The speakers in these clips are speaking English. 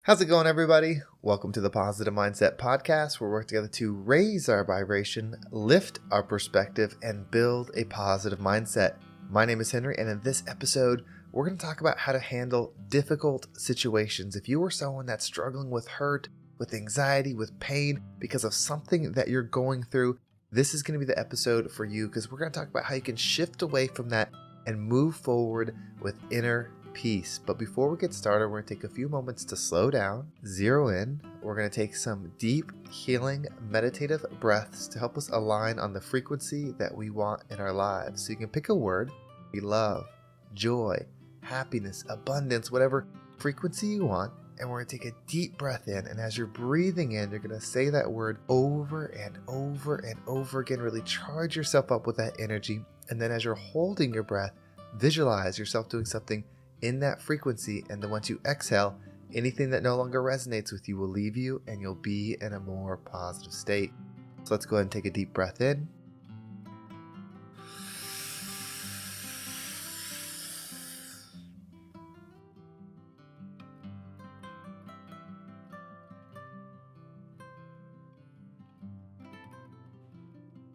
How's it going, everybody? Welcome to the Positive Mindset Podcast, where we work together to raise our vibration, lift our perspective, and build a positive mindset. My name is Henry, and in this episode, we're going to talk about how to handle difficult situations. If you are someone that's struggling with hurt, with anxiety, with pain, because of something that you're going through, this is going to be the episode for you, because we're going to talk about how you can shift away from that and move forward with inner peace. But before we get started, we're going to take a few moments to slow down, zero in. We're going to take some deep, healing, meditative breaths to help us align on the frequency that we want in our lives. So you can pick a word, be love, joy, happiness, abundance, whatever frequency you want. And we're going to take a deep breath in. And as you're breathing in, you're going to say that word over and over and over again. Really charge yourself up with that energy. And then as you're holding your breath, visualize yourself doing something in that frequency, and then once you exhale, anything that no longer resonates with you will leave you and you'll be in a more positive state. So let's go ahead and take a deep breath in.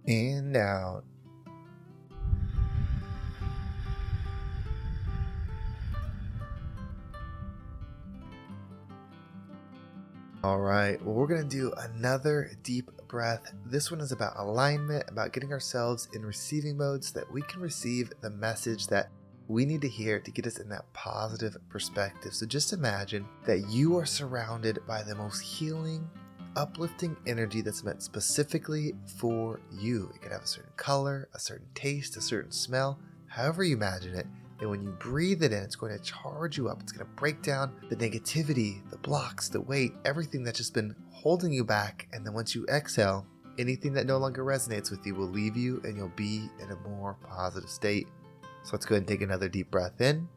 And out. All right, well, we're going to do another deep breath. This one is about alignment, about getting ourselves in receiving mode so that we can receive the message that we need to hear to get us in that positive perspective. So just imagine that you are surrounded by the most healing, uplifting energy that's meant specifically for you. It could have a certain color, a certain taste, a certain smell, however you imagine it. And when you breathe it in, it's going to charge you up. It's going to break down the negativity, the blocks, the weight, everything that's just been holding you back. And then once you exhale, anything that no longer resonates with you will leave you and you'll be in a more positive state. So let's go ahead and take another deep breath in.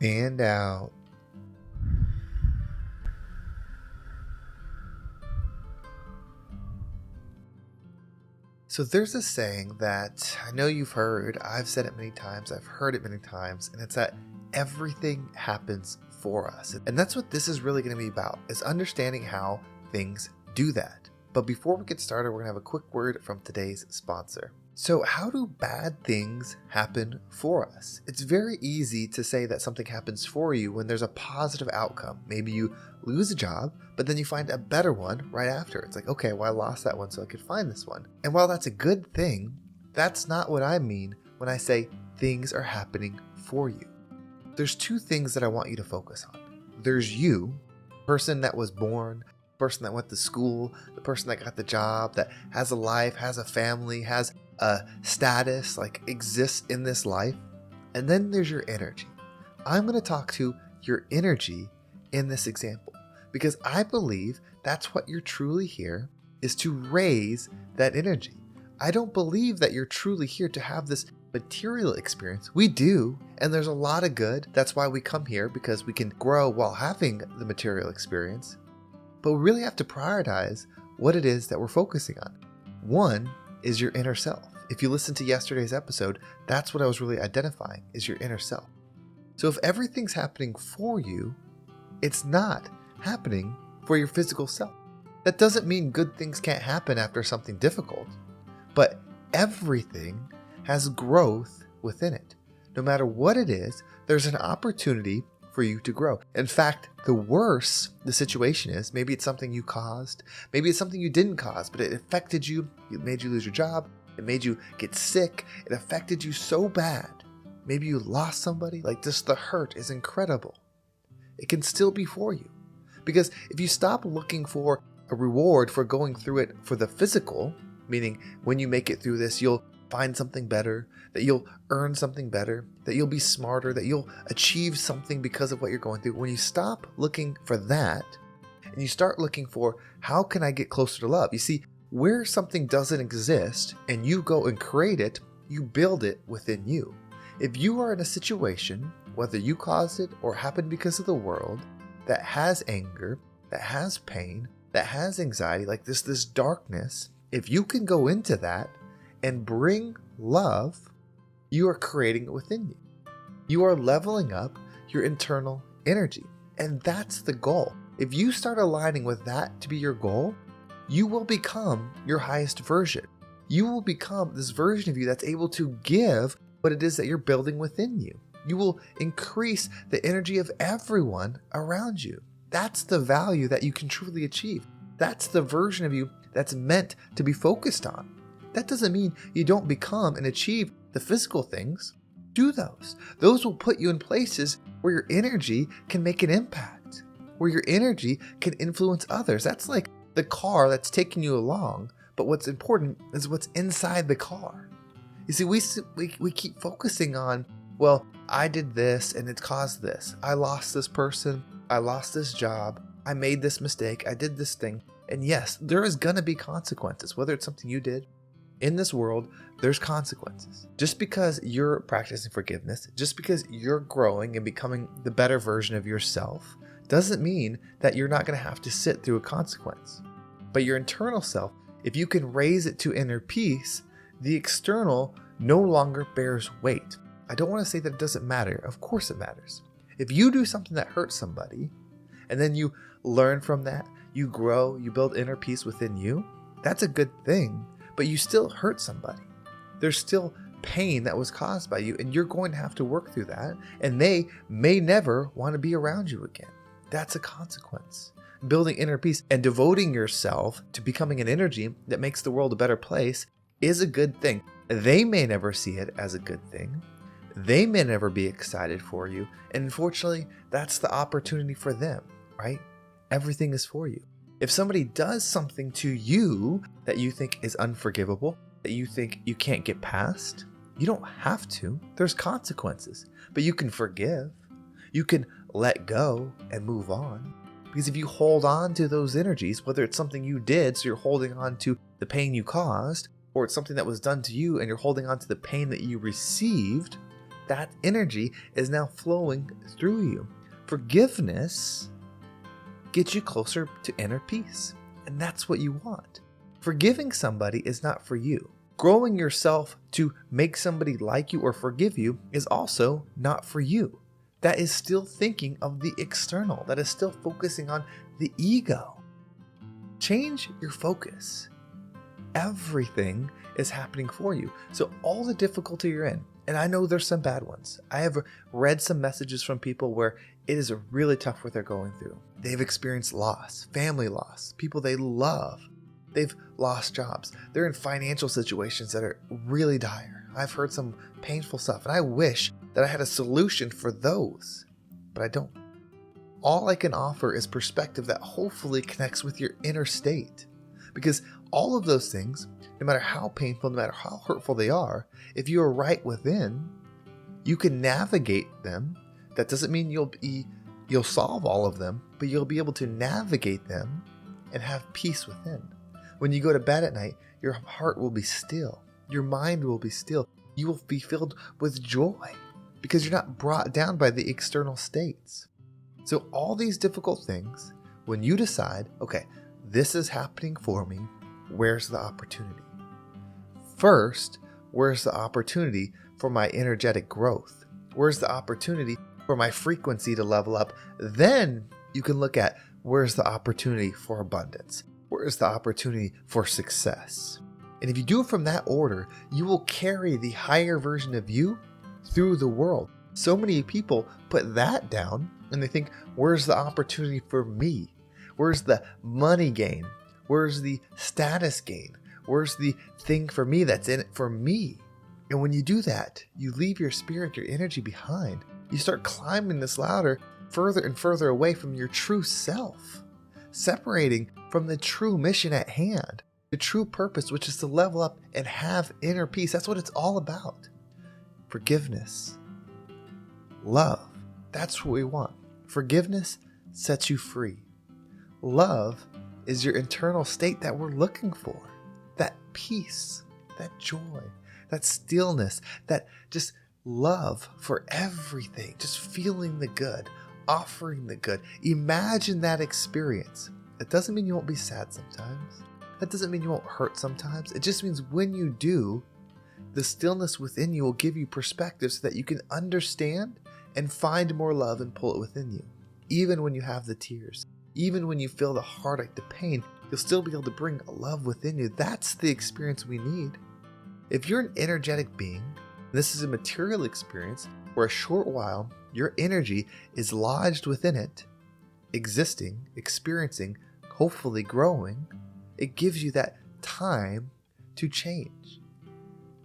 And out. So there's a saying that I know you've heard, I've said it many times, I've heard it many times, and it's that everything happens for us. And that's what this is really going to be about, is understanding how things do that. But before we get started, we're going to have a quick word from today's sponsor. So how do bad things happen for us? It's very easy to say that something happens for you when there's a positive outcome. Maybe you lose a job, but then you find a better one right after. It's like, okay, well, I lost that one so I could find this one. And while that's a good thing, that's not what I mean when I say things are happening for you. There's two things that I want you to focus on. There's you, the person that was born, the person that went to school, the person that got the job, that has a life, has a family, has a status, like exists in this life. And then there's your energy. I'm going to talk to your energy in this example because I believe that's what you're truly here is to raise that energy. I don't believe that you're truly here to have this material experience. We do, and there's a lot of good. That's why we come here, because we can grow while having the material experience. But we really have to prioritize what it is that we're focusing on. One is your inner self. If you listen to yesterday's episode, that's what I was really identifying, is your inner self. So if everything's happening for you, it's not happening for your physical self. That doesn't mean good things can't happen after something difficult, but everything has growth within it. No matter what it is, there's an opportunity for you to grow. In fact, the worse the situation is, maybe it's something you caused, maybe it's something you didn't cause, but it affected you, it made you lose your job, it made you get sick, it affected you so bad. Maybe you lost somebody, like just the hurt is incredible. It can still be for you. Because if you stop looking for a reward for going through it for the physical, meaning when you make it through this, you'll find something better, that you'll earn something better, that you'll be smarter, that you'll achieve something because of what you're going through. When you stop looking for that and you start looking for how can I get closer to love? You see, where something doesn't exist and you go and create it, you build it within you. If you are in a situation, whether you caused it or happened because of the world, that has anger, that has pain, that has anxiety, like this darkness, if you can go into that and bring love, you are creating it within you. You are leveling up your internal energy. And that's the goal. If you start aligning with that to be your goal, you will become your highest version. You will become this version of you that's able to give what it is that you're building within you. You will increase the energy of everyone around you. That's the value that you can truly achieve. That's the version of you that's meant to be focused on. That doesn't mean you don't become and achieve the physical things. Do those. Those will put you in places where your energy can make an impact, where your energy can influence others. That's like the car that's taking you along, but what's important is what's inside the car. You see, we keep focusing on, well, I did this and it caused this. I lost this person. I lost this job. I made this mistake. I did this thing. And yes, there is going to be consequences, whether it's something you did. In this world, there's consequences. Just because you're practicing forgiveness, just because you're growing and becoming the better version of yourself, doesn't mean that you're not going to have to sit through a consequence. But your internal self, if you can raise it to inner peace, the external no longer bears weight. I don't want to say that it doesn't matter. Of course it matters. If you do something that hurts somebody, and then you learn from that, you grow, you build inner peace within you, that's a good thing. But you still hurt somebody. There's still pain that was caused by you, and you're going to have to work through that, and they may never want to be around you again. That's a consequence. Building inner peace and devoting yourself to becoming an energy that makes the world a better place is a good thing. They may never see it as a good thing. They may never be excited for you, and unfortunately, that's the opportunity for them, right? Everything is for you. If somebody does something to you that you think is unforgivable, that you think you can't get past, you don't have to. There's consequences, but you can forgive. You can let go and move on. Because if you hold on to those energies, whether it's something you did, so you're holding on to the pain you caused, or it's something that was done to you and you're holding on to the pain that you received, that energy is now flowing through you. Forgiveness gets you closer to inner peace. And that's what you want. Forgiving somebody is not for you. Growing yourself to make somebody like you or forgive you is also not for you. That is still thinking of the external. That is still focusing on the ego. Change your focus. Everything is happening for you. So all the difficulty you're in, and I know there's some bad ones. I have read some messages from people where it is really tough what they're going through. They've experienced loss, family loss, people they love. They've lost jobs. They're in financial situations that are really dire. I've heard some painful stuff, and I wish that I had a solution for those, but I don't. All I can offer is perspective that hopefully connects with your inner state. Because all of those things, no matter how painful, no matter how hurtful they are, if you are right within, you can navigate them. That doesn't mean you'll solve all of them, but you'll be able to navigate them and have peace within. When you go to bed at night, your heart will be still. Your mind will be still. You will be filled with joy because you're not brought down by the external states. So all these difficult things, when you decide, okay, this is happening for me, where's the opportunity? First, where's the opportunity for my energetic growth? Where's the opportunity for my frequency to level up? Then you can look at where's the opportunity for abundance? Where's the opportunity for success? And if you do it from that order, you will carry the higher version of you through the world. So many people put that down and they think, where's the opportunity for me? Where's the money gain? Where's the status gain? Where's the thing for me that's in it for me? And when you do that, you leave your spirit, your energy behind. You start climbing this ladder further and further away from your true self, separating from the true mission at hand, the true purpose, which is to level up and have inner peace. That's what it's all about. Forgiveness, love, that's what we want. Forgiveness sets you free. Love is your internal state that we're looking for. That peace, that joy, that stillness, that just love for everything, just feeling the good, offering the good. Imagine that experience. It doesn't mean you won't be sad sometimes. That doesn't mean you won't hurt sometimes. It just means when you do, the stillness within you will give you perspective so that you can understand and find more love and pull it within you. Even when you have the tears, even when you feel the heartache, the pain, you'll still be able to bring love within you. That's the experience we need. If you're an energetic being, this is a material experience where a short while your energy is lodged within it, existing, experiencing, hopefully growing. It gives you that time to change.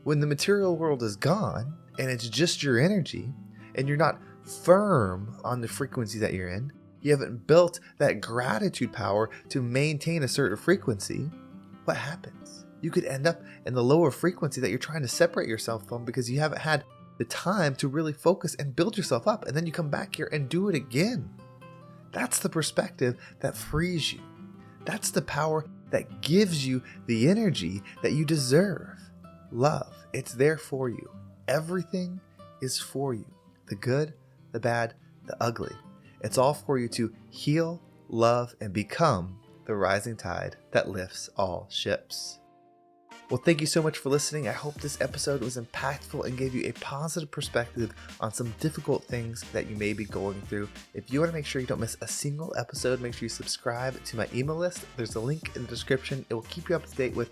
When the material world is gone and it's just your energy and you're not firm on the frequency that you're in, you haven't built that gratitude power to maintain a certain frequency, what happens? You could end up in the lower frequency that you're trying to separate yourself from because you haven't had the time to really focus and build yourself up. And then you come back here and do it again. That's the perspective that frees you. That's the power that gives you the energy that you deserve. Love, it's there for you. Everything is for you. The good, the bad, the ugly. It's all for you to heal, love, and become the rising tide that lifts all ships. Well, thank you so much for listening. I hope this episode was impactful and gave you a positive perspective on some difficult things that you may be going through. If you want to make sure you don't miss a single episode, make sure you subscribe to my email list. There's a link in the description. It will keep you up to date with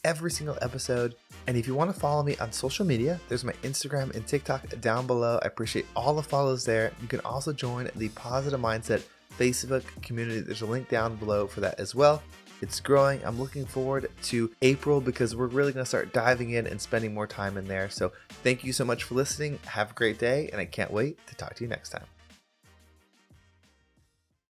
every single episode. And if you want to follow me on social media, there's my Instagram and TikTok down below. I appreciate all the follows there. You can also join the Positive Mindset Facebook community. There's a link down below for that as well. It's growing. I'm looking forward to April because we're really going to start diving in and spending more time in there. So thank you so much for listening. Have a great day, and I can't wait to talk to you next time.